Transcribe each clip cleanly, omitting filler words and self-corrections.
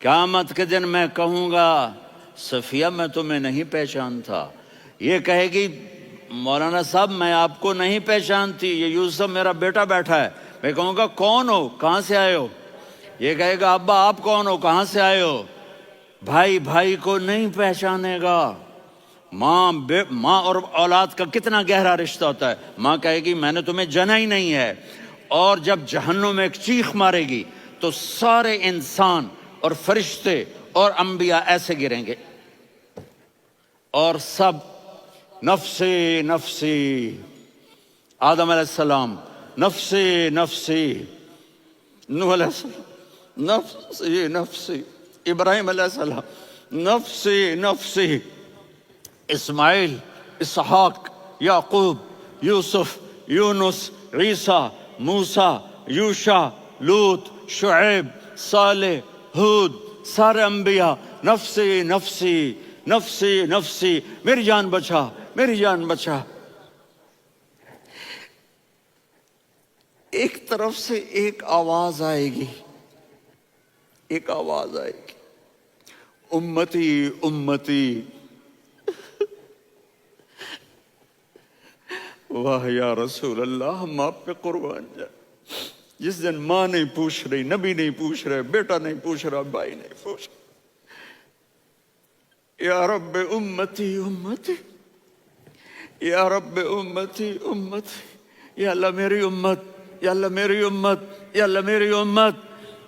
قیامت کے دن میں کہوں گا صفیہ میں تمہیں نہیں پہچانتا، یہ کہے گی مولانا صاحب میں آپ کو نہیں پہچانتی، یہ یوسف میرا بیٹا بیٹھا ہے۔ میں کہوں گا کون ہو، کہاں سے آئے ہو؟ یہ کہے گا ابا آپ کون ہو، کہاں سے آئے ہو؟ بھائی بھائی کو نہیں پہچانے گا۔ ماں اور اولاد کا کتنا گہرا رشتہ ہوتا ہے۔ ماں کہے گی میں نے تمہیں جنا ہی نہیں ہے، اور جب جہنم میں ایک چیخ مارے گی تو سارے انسان اور فرشتے اور انبیاء ایسے گریں گے، اور سب نفسی نفسی، آدم علیہ السلام نفسی نفسی، نوح علیہ السلام نفسی نفسی، ابراہیم علیہ السلام نفسی نفسی، اسماعیل، اسحاق، یعقوب، یوسف، یونس، عیسیٰ، موسیٰ، یوشع، لوط، شعیب، صالح، ہود، سارے انبیاء نفسی نفسی نفسی نفسی، میری جان بچا میری جان بچا۔ ایک طرف سے ایک آواز آئے گی، ایک آواز آئے گی، امتی امتی۔ واہ یا رسول اللہ، ہم آپ پہ قربان جائیں۔ جس دن ماں نہیں پوچھ رہی، نبی نہیں پوچھ رہے، بیٹا نہیں پوچھ رہا، بھائی نہیں پوچھ رہا، یا رب امتی امتی، یا رب امتی امتی، یا اللہ میری امت، یا اللہ میری امت، یا اللہ میری امت۔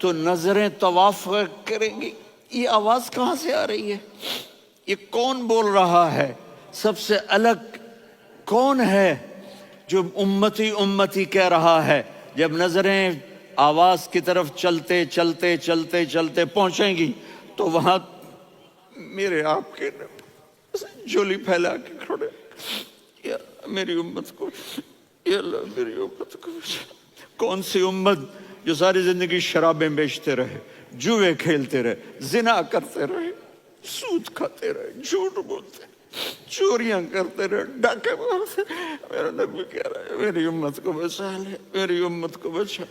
تو نظریں طواف کریں گی، یہ آواز کہاں سے آ رہی ہے؟ یہ کون بول رہا ہے؟ سب سے الگ کون ہے جو امتی امتی کہہ رہا ہے؟ جب نظریں آواز کی طرف چلتے چلتے چلتے چلتے پہنچیں گی تو وہاں میرے آپ کے جھولی پھیلا کے کھڑے، یا میری امت کو، یا اللہ میری امت کو۔ کون سی امت جو ساری زندگی شرابیں بیچتے رہے، جوئے کھیلتے رہے، زنا کرتے رہے، سود کھاتے رہے، جھوٹ بولتے، چوریاں کرتے رہے، ڈاکے مارتے۔ میرا نبی کہہ رہا ہے میری امت کو بچا لے، میری امت کو بچا۔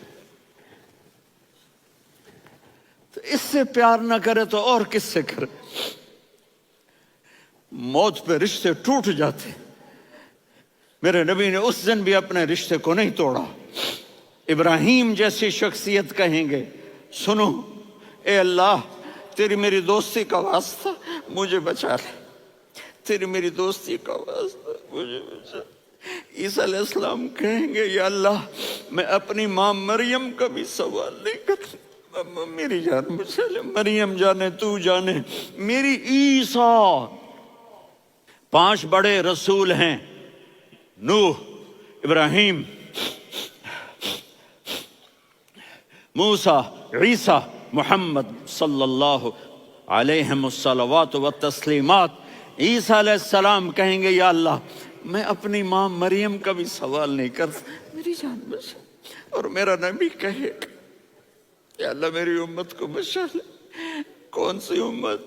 تو اس سے پیار نہ کرے تو اور کس سے کرے؟ موت پہ رشتے ٹوٹ جاتے، میرے نبی نے اس دن بھی اپنے رشتے کو نہیں توڑا۔ ابراہیم جیسی شخصیت کہیں گے سنو اے اللہ تیری میری دوستی کا واسطہ مجھے بچا لے، تیری میری دوستی کا واسطہ مجھے بچا۔ عیسیٰ علیہ السلام کہیں گے یا اللہ میں اپنی ماں مریم کا بھی سوال نہیں کرتا، میری جان بچا لے، مریم جانے تو جانے میری عیسیٰ۔ 5 بڑے رسول ہیں، نوح، ابراہیم، موسیٰ، عیسیٰ، محمد صلی اللہ علیہ الصلوات والتسلیمات۔ عیسیٰ علیہ السلام کہیں گے یا اللہ میں اپنی ماں مریم کا بھی سوال نہیں کرتا، میری جان بچا۔ اور میرا نبی کہے یا اللہ میری امت کو بچا لے۔ کون سی امت؟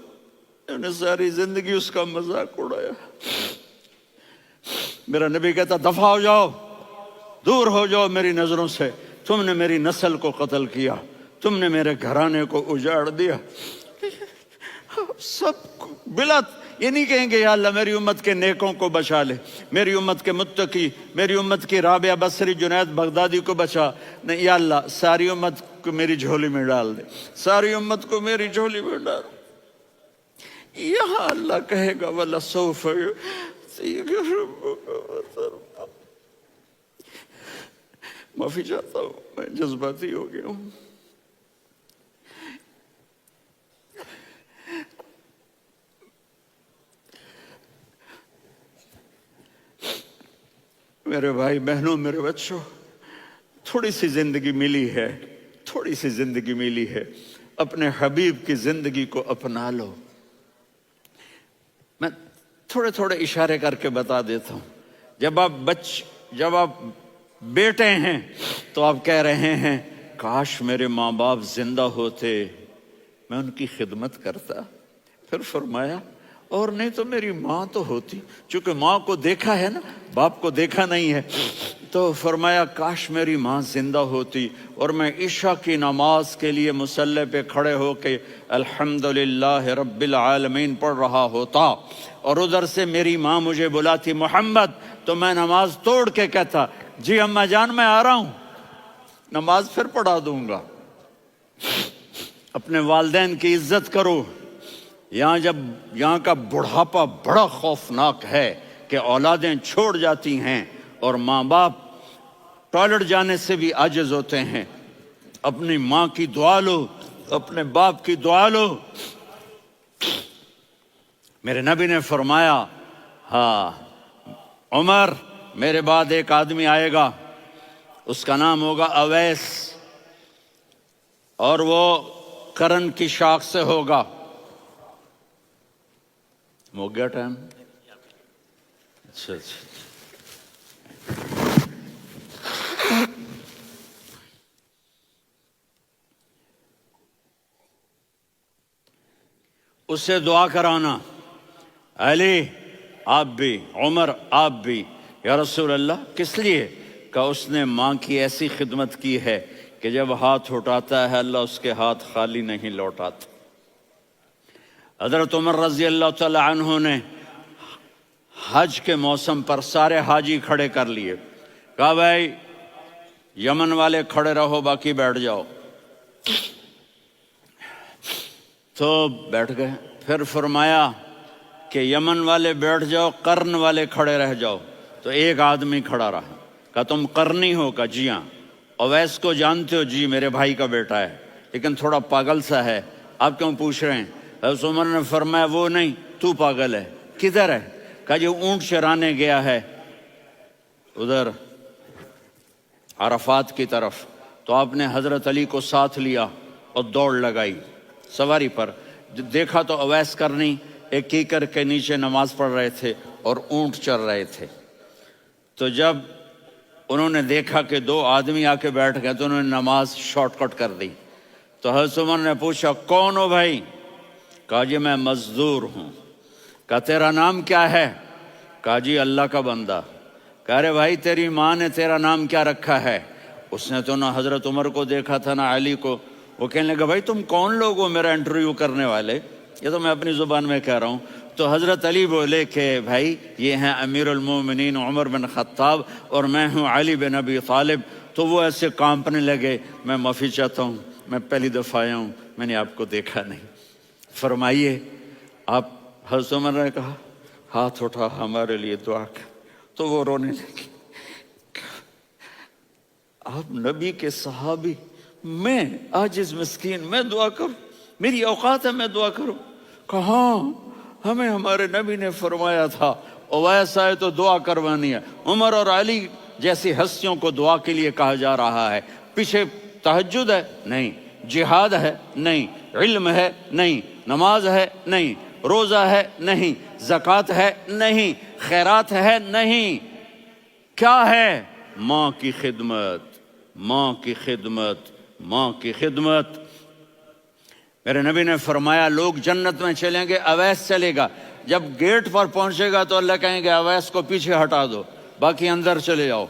انہوں نے ساری زندگی اس کا مذاق اڑایا۔ میرا نبی کہتا دفع ہو جاؤ، دور ہو جاؤ میری نظروں سے، تم نے میری نسل کو قتل کیا، تم نے میرے گھرانے کو اجاڑ دیا۔ سب بلا یہ نہیں کہیں گے یا اللہ میری امت کے نیکوں کو بچا لے، میری امت کے متقی، میری امت کی رابعہ بصری، جنید بغدادی کو بچا، نہیں یا اللہ ساری امت کو میری جھولی میں ڈال دے، ساری امت کو میری جھولی میں ڈال۔ یہاں اللہ کہے گا وَلَسَوْفَ يُعْطِيكَ رَبُّكَ فَتَرْضَىٰ۔ معافی چاہتا ہوں میں جذباتی ہو گیا ہوں۔ میرے بھائی بہنوں، میرے بچوں، تھوڑی سی زندگی ملی ہے، تھوڑی سی زندگی ملی ہے، اپنے حبیب کی زندگی کو اپنا لو۔ میں تھوڑے تھوڑے اشارے کر کے بتا دیتا ہوں۔ جب آپ بیٹے ہیں تو آپ کہہ رہے ہیں کاش میرے ماں باپ زندہ ہوتے، میں ان کی خدمت کرتا۔ پھر فرمایا اور نہیں تو میری ماں تو ہوتی، چونکہ ماں کو دیکھا ہے نا، باپ کو دیکھا نہیں ہے، تو فرمایا کاش میری ماں زندہ ہوتی اور میں عشاء کی نماز کے لیے مصلی پہ کھڑے ہو کے الحمدللہ رب العالمین پڑھ رہا ہوتا، اور ادھر سے میری ماں مجھے بلاتی محمد، تو میں نماز توڑ کے کہتا جی اماں جان میں آ رہا ہوں، نماز پھر پڑھا دوں گا۔ اپنے والدین کی عزت کرو۔ یہاں کا بڑھاپا بڑا خوفناک ہے کہ اولادیں چھوڑ جاتی ہیں اور ماں باپ ٹوائلٹ جانے سے بھی عاجز ہوتے ہیں۔ اپنی ماں کی دعا لو، اپنے باپ کی دعا لو۔ میرے نبی نے فرمایا ہاں عمر میرے بعد ایک آدمی آئے گا، اس کا نام ہوگا اویس، اور وہ کرن کی شاخ سے ہوگا۔ ہو گیا ٹائم؟ اچھا اس سے دعا کرانا، علی آپ بھی، عمر آپ بھی، یا رسول اللہ کس لیے؟ کہ اس نے ماں کی ایسی خدمت کی ہے کہ جب ہاتھ اٹھاتا ہے اللہ اس کے ہاتھ خالی نہیں لوٹاتا۔ حضرت عمر رضی اللہ تعالی عنہ نے حج کے موسم پر سارے حاجی کھڑے کر لیے، کہا بھائی یمن والے کھڑے رہو باقی بیٹھ جاؤ، تو بیٹھ گئے۔ پھر فرمایا کہ یمن والے بیٹھ جاؤ، قرن والے کھڑے رہ جاؤ، تو ایک آدمی کھڑا رہا، کہا تم قرنی ہو؟ کہا جی ہاں۔ اویس کو جانتے ہو؟ جی میرے بھائی کا بیٹا ہے لیکن تھوڑا پاگل سا ہے، آپ کیوں پوچھ رہے ہیں؟ حضرت عمر نے فرمایا وہ نہیں تو پاگل ہے، کدھر ہے؟ کہا جی اونٹ چرانے گیا ہے ادھر عرفات کی طرف، تو آپ نے حضرت علی کو ساتھ لیا اور دوڑ لگائی سواری پر، دیکھا تو اویس کرنی ایک کیکر کے نیچے نماز پڑھ رہے تھے اور اونٹ چر رہے تھے۔ تو جب انہوں نے دیکھا کہ دو آدمی آ کے بیٹھ گئے تو انہوں نے نماز شارٹ کٹ کر دی۔ تو حضرت عمر نے پوچھا کون ہو بھائی؟ کہا جی میں مزدور ہوں۔ کہا تیرا نام کیا ہے؟ کہا جی اللہ کا بندہ۔ کہا رے بھائی تیری ماں نے تیرا نام کیا رکھا ہے؟ اس نے تو نہ حضرت عمر کو دیکھا تھا نہ علی کو۔ وہ کہنے لگا بھائی تم کون لوگ ہو میرا انٹرویو کرنے والے؟ یہ تو میں اپنی زبان میں کہہ رہا ہوں۔ تو حضرت علی بولے کہ بھائی یہ ہیں امیر المومنین عمر بن خطاب اور میں ہوں علی بن ابی طالب۔ تو وہ ایسے کانپنے لگے، میں معافی چاہتا ہوں، میں پہلی دفعہ آیا ہوں، میں نے آپ کو دیکھا نہیں، فرمائیے آپ۔ حضرت عمر نے کہا ہاتھ اٹھا ہمارے لیے دعا کر، تو وہ رونے لگی۔ آپ نبی کے صحابی، میں عاجز مسکین میں دعا کروں؟ میری اوقات ہے میں دعا کروں؟ کہاں ہمیں ہمارے نبی نے فرمایا تھا اویس آئے تو دعا کروانی ہے۔ عمر اور علی جیسی ہستیوں کو دعا کے لیے کہا جا رہا ہے۔ پیچھے تہجد ہے؟ نہیں۔ جہاد ہے؟ نہیں۔ علم ہے؟ نہیں۔ نماز ہے؟ نہیں۔ روزہ ہے؟ نہیں۔ زکوٰۃ ہے؟ نہیں۔ خیرات ہے؟ نہیں۔ کیا ہے؟ ماں کی خدمت، ماں کی خدمت، ماں کی خدمت۔ میرے نبی نے فرمایا لوگ جنت میں چلیں گے، اویس چلے گا، جب گیٹ پر پہنچے گا تو اللہ کہیں گے اویس کو پیچھے ہٹا دو، باقی اندر چلے جاؤ۔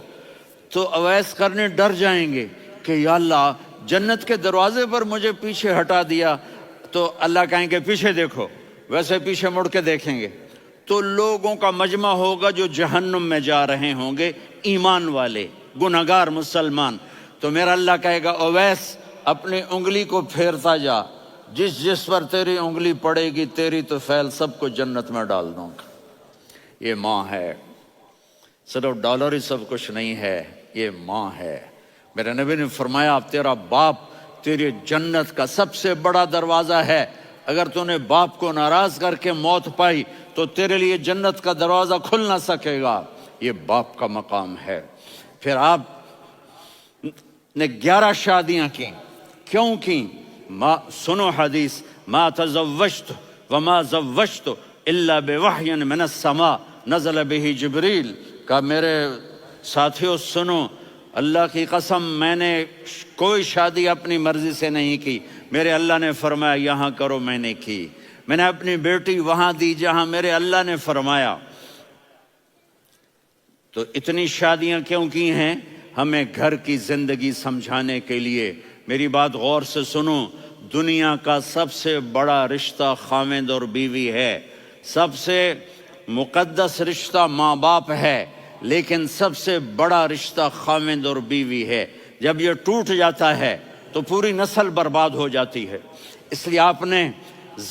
تو اویس کرنے ڈر جائیں گے کہ یا اللہ جنت کے دروازے پر مجھے پیچھے ہٹا دیا، تو اللہ کہیں گے پیچھے دیکھو، ویسے پیچھے مڑ کے دیکھیں گے تو لوگوں کا مجمع ہوگا جو جہنم میں جا رہے ہوں گے، ایمان والے، گنہگار مسلمان۔ تو میرا اللہ کہے گا اویس اپنی انگلی کو پھیرتا جا، جس جس پر تیری انگلی پڑے گی تیری تو فیل سب کو جنت میں ڈال دوں گا۔ یہ ماں ہے، صرف ڈالر ہی سب کچھ نہیں ہے، یہ ماں ہے۔ میرے نبی نے فرمایا اب تیرا باپ تیری جنت کا سب سے بڑا دروازہ ہے، اگر تو نے باپ کو ناراض کر کے موت پائی تو تیرے لیے جنت کا دروازہ کھل نہ سکے گا۔ یہ باپ کا مقام ہے۔ پھر آپ نے 11 شادیاں کی، کیوں کی؟ سنو حدیث، ما تزوجت وما زوجت الا بوحی من السماء نزل به جبریل۔ کہا میرے ساتھیوں سنو، اللہ کی قسم میں نے کوئی شادی اپنی مرضی سے نہیں کی، میرے اللہ نے فرمایا یہاں کرو، میں نے کی۔ میں نے اپنی بیٹی وہاں دی جہاں میرے اللہ نے فرمایا۔ تو اتنی شادیاں کیوں کی ہیں؟ ہمیں گھر کی زندگی سمجھانے کے لیے۔ میری بات غور سے سنو، دنیا کا سب سے بڑا رشتہ خاوند اور بیوی ہے، سب سے مقدس رشتہ ماں باپ ہے، لیکن سب سے بڑا رشتہ خاوند اور بیوی ہے۔ جب یہ ٹوٹ جاتا ہے تو پوری نسل برباد ہو جاتی ہے۔ اس لیے آپ نے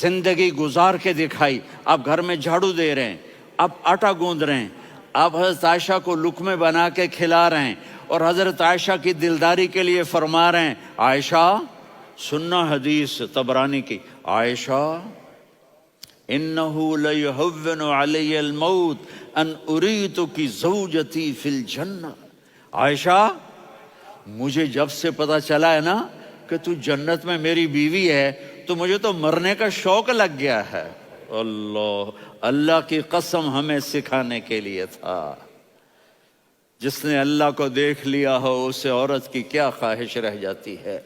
زندگی گزار کے دکھائی۔ آپ گھر میں جھاڑو دے رہے ہیں، آپ آٹا گوندھ رہے ہیں، آپ حضرت عائشہ کو لقمے بنا کے کھلا رہے ہیں، اور حضرت عائشہ کی دلداری کے لیے فرما رہے ہیں، عائشہ سننا حدیث طبرانی کی، عائشہ انہو لیہون علی الموت ان اریتک زوجتی فی الجنہ۔ عائشہ مجھے جب سے پتا چلا ہے نا کہ تو جنت میں میری بیوی ہے تو مجھے تو مرنے کا شوق لگ گیا ہے۔ اللہ کی قسم ہمیں سکھانے کے لیے تھا۔ جس نے اللہ کو دیکھ لیا ہو اسے عورت کی کیا خواہش رہ جاتی ہے۔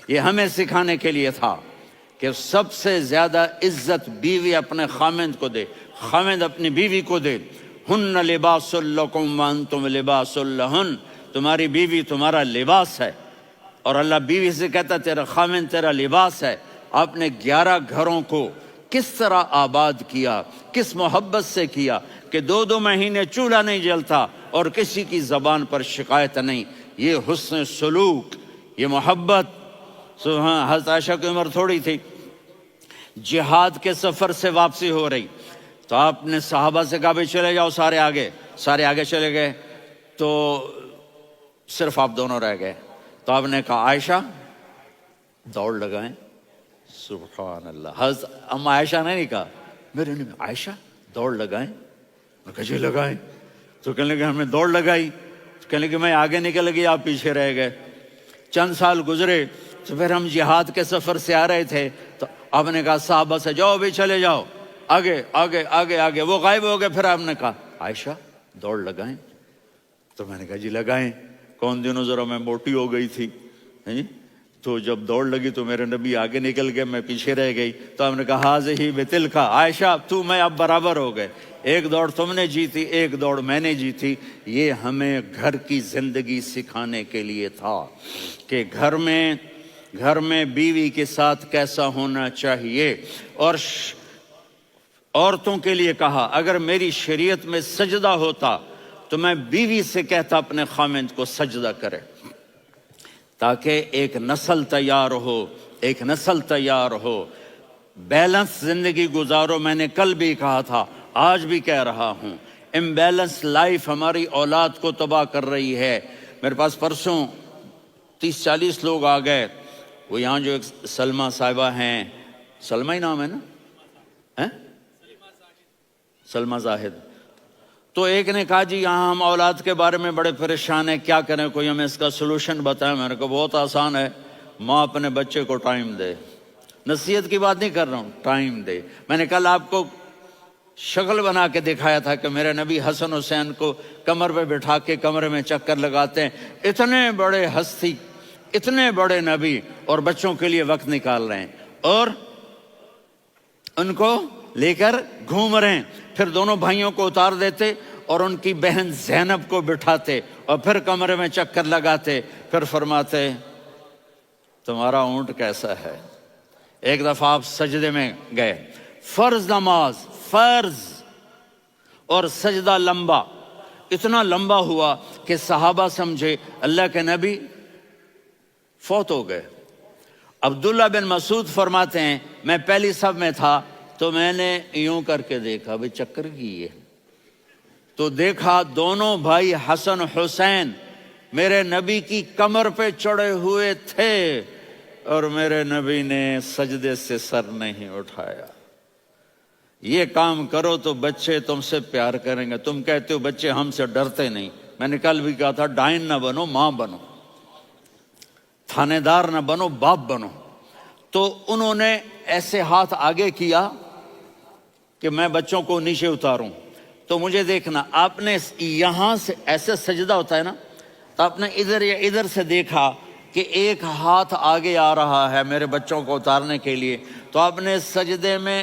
یہ ہمیں سکھانے کے لیے تھا کہ سب سے زیادہ عزت بیوی اپنے خاوند کو دے، خاوند اپنی بیوی کو دے۔ ہن لباس لکم وانتم لباس لہن، تمہاری بیوی تمہارا لباس ہے، اور اللہ بیوی سے کہتا تیرا خاوند تیرا لباس ہے۔ آپ نے 11 گھروں کو کس طرح آباد کیا، کس محبت سے کیا کہ 2 مہینے چولہا نہیں جلتا اور کسی کی زبان پر شکایت نہیں۔ یہ حسن سلوک، یہ محبت۔ حضرت عائشہ کی عمر تھوڑی تھی، جہاد کے سفر سے واپسی ہو رہی، تو آپ نے صحابہ سے کہا بھی چلے جاؤ سارے آگے چلے گئے، تو صرف آپ دونوں رہ گئے۔ تو آپ نے کہا عائشہ دوڑ لگائیں۔ سبحان اللہ، حضرت اما عائشہ نے نہیں کہا، میرے نے عائشہ دوڑ لگائیں، میں کہا جی لگائیں۔ تو کہنے لگے ہمیں دوڑ لگائی، کہنے لگے میں آگے نکل گئی آپ پیچھے رہ گئے۔ چند سال گزرے تو پھر ہم جہاد کے سفر سے آ رہے تھے، تو آپ نے کہا صحابہ سے جاؤ بھی چلے جاؤ آگے آگے آگے آگے، وہ غائب ہو گئے۔ پھر آپ نے کہا عائشہ دوڑ لگائیں، تو میں نے کہا جی لگائیں۔ کون دنوں ذرا میں موٹی ہو گئی تھی، تو جب دوڑ لگی تو میرے نبی آگے نکل گئے، میں پیچھے رہ گئی۔ تو ہم نے کہا ہاذہ بتلک، عائشہ تو میں اب برابر ہو گئے، ایک دوڑ تم نے جیتی ایک دوڑ میں نے جیتی۔ یہ ہمیں گھر کی زندگی سکھانے کے لیے تھا کہ گھر میں بیوی کے ساتھ کیسا ہونا چاہیے۔ اور عورتوں کے لیے کہا اگر میری شریعت میں سجدہ ہوتا تو میں بیوی سے کہتا اپنے خاوند کو سجدہ کرے، تاکہ ایک نسل تیار ہو، بیلنس زندگی گزارو۔ میں نے کل بھی کہا تھا، آج بھی کہہ رہا ہوں، امبیلنس لائف ہماری اولاد کو تباہ کر رہی ہے۔ میرے پاس پرسوں 30-40 لوگ آ گئے، وہ یہاں جو ایک سلمہ صاحبہ ہیں، سلمہ ہی نام ہے نا، سلمہ زاہد، تو ایک نے کہا جی یہاں ہم اولاد کے بارے میں بڑے پریشان ہیں، کیا کریں، کوئی ہمیں اس کا سلوشن بتائیں۔ میں نے کہا بہت آسان ہے، ماں اپنے بچے کو ٹائم دے۔ نصیحت کی بات نہیں کر رہا ہوں، ٹائم دے۔ میں نے کل آپ کو شکل بنا کے دکھایا تھا کہ میرے نبی حسن حسین کو کمر پہ بٹھا کے کمرے میں چکر لگاتے ہیں۔ اتنے بڑے ہستی، اتنے بڑے نبی، اور بچوں کے لیے وقت نکال رہے ہیں اور ان کو لے کر گھوم رہے ہیں۔ پھر دونوں بھائیوں کو اتار دیتے اور ان کی بہن زینب کو بٹھاتے اور پھر کمرے میں چکر لگاتے، پھر فرماتے تمہارا اونٹ کیسا ہے۔ ایک دفعہ آپ سجدے میں گئے، فرض نماز، فرض، اور سجدہ لمبا، اتنا لمبا ہوا کہ صحابہ سمجھے اللہ کے نبی فوت ہو گئے۔ عبداللہ بن مسعود فرماتے ہیں میں پہلی صف میں تھا تو میں نے یوں کر کے دیکھا، بھئی چکر کی ہے، تو دیکھا دونوں بھائی حسن حسین میرے نبی کی کمر پہ چڑھے ہوئے تھے اور میرے نبی نے سجدے سے سر نہیں اٹھایا۔ یہ کام کرو تو بچے تم سے پیار کریں گے۔ تم کہتے ہو بچے ہم سے ڈرتے نہیں، میں نے کل بھی کہا تھا ڈائن نہ بنو، ماں بنو، تھانے دار نہ بنو، باپ بنو۔ تو انہوں نے ایسے ہاتھ آگے کیا کہ میں بچوں کو نیچے اتاروں، تو مجھے دیکھنا، آپ نے یہاں سے ایسے سجدہ ہوتا ہے نا، تو آپ نے ادھر یا ادھر سے دیکھا کہ ایک ہاتھ آگے آ رہا ہے میرے بچوں کو اتارنے کے لیے، تو آپ نے سجدے میں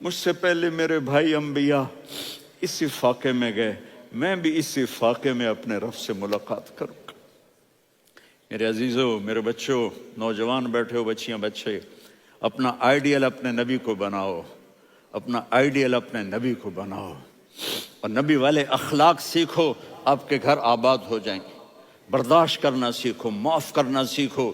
مجھ سے پہلے میرے بھائی انبیاء اسی فاقے میں گئے، میں بھی اسی فاقے میں اپنے رب سے ملاقات کروں گا۔ میرے عزیزوں، میرے بچوں، نوجوان بیٹھے ہو، بچیاں بچے، اپنا آئیڈیل اپنے نبی کو بناؤ، اپنا آئیڈیل اپنے نبی کو بناؤ، اور نبی والے اخلاق سیکھو، آپ کے گھر آباد ہو جائیں گے۔ برداشت کرنا سیکھو، معاف کرنا سیکھو،